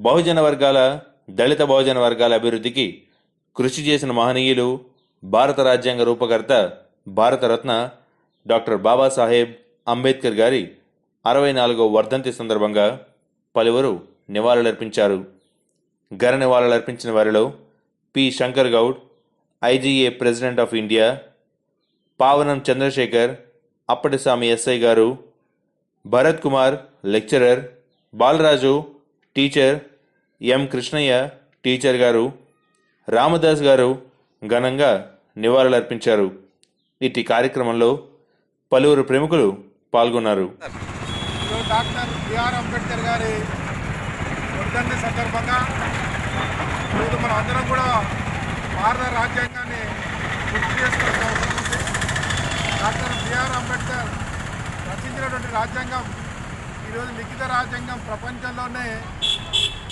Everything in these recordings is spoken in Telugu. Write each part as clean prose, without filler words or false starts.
బహుజన వర్గాల దళిత బహుజన వర్గాల అభివృద్ధికి కృషి చేసిన మహనీయులు భారత రాజ్యాంగ రూపకర్త భారతరత్న డాక్టర్ బాబాసాహెబ్ అంబేద్కర్ గారి 64వ వర్ధంతి సందర్భంగా పలువురు నివాళులర్పించారు. ఘన నివాళులర్పించిన వారిలో P Shankar Goud, IGA president of India, పావనం చంద్రశేఖర్, అప్పటిస్వామి ఎస్ఐ గారు, భరత్ కుమార్ లెక్చరర్, బాలరాజు టీచర్, ఎం కృష్ణయ్య టీచర్ గారు, రామదాస్ గారు ఘనంగా నివాళులర్పించారు. ఇటు కార్యక్రమంలో పలువురు ప్రముఖులు పాల్గొన్నారు. డాక్టర్ బిఆర్ అంబేద్కర్ గారి వర్ధంతి సందర్భంగా ఈరోజు మనం అందరం కూడా భారత రాజ్యాంగాన్ని గుర్తు చేసుకోవాల్సిన అవసరం ఉంది. డాక్టర్ బిఆర్ అంబేద్కర్ రచించినటువంటి రాజ్యాంగం ఈరోజు లిఖిత రాజ్యాంగం ప్రపంచంలోనే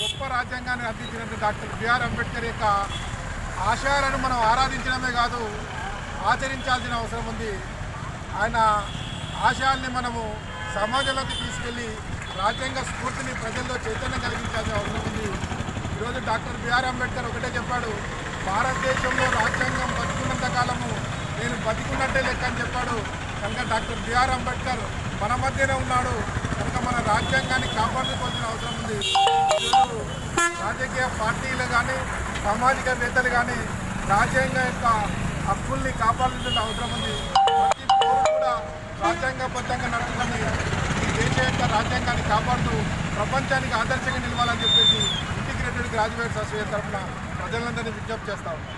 గొప్ప రాజ్యాంగాన్ని అందించినటువంటి డాక్టర్ బిఆర్ అంబేద్కర్ యొక్క ఆశయాలను మనం ఆరాధించడమే కాదు, ఆచరించాల్సిన అవసరం ఉంది. ఆయన ఆశయాల్ని మనము సమాజంలోకి తీసుకెళ్ళి రాజ్యాంగ స్ఫూర్తిని ప్రజల్లో చైతన్యం కలిగించాల్సిన అవసరం ఉంది. ఈరోజు డాక్టర్ బిఆర్ అంబేద్కర్ ఒకటే చెప్పాడు, భారతదేశంలో రాజ్యాంగం బతుకున్నంత కాలము నేను బతికున్నట్టే లెక్క అని చెప్పాడు. కనుక డాక్టర్ బిఆర్ అంబేద్కర్ మన మధ్యనే ఉన్నాడు. కనుక మన రాజ్యాంగాన్ని కాపాడుకోవాల్సిన అవసరం ఉంది. ఈరోజు రాజకీయ పార్టీలు కానీ సామాజికవేత్తలు కానీ రాజ్యాంగం యొక్క హక్కుల్ని కాపాడాల్సిన అవసరం ఉంది. ప్రతి పౌరుడు కూడా రాజ్యాంగబద్ధంగా నడుచుకొని ఈ దేశ యొక్క రాజ్యాంగాన్ని కాపాడుతూ ప్రపంచానికి ఆదర్శంగా నిలవాలని చెప్పేసి ఇంటిగ్రేటెడ్ గ్రాడ్యుయేట్స్ అసోసియేషన్ తరఫున ప్రజలందరినీ విజ్ఞప్తి చేస్తా ఉన్నాం.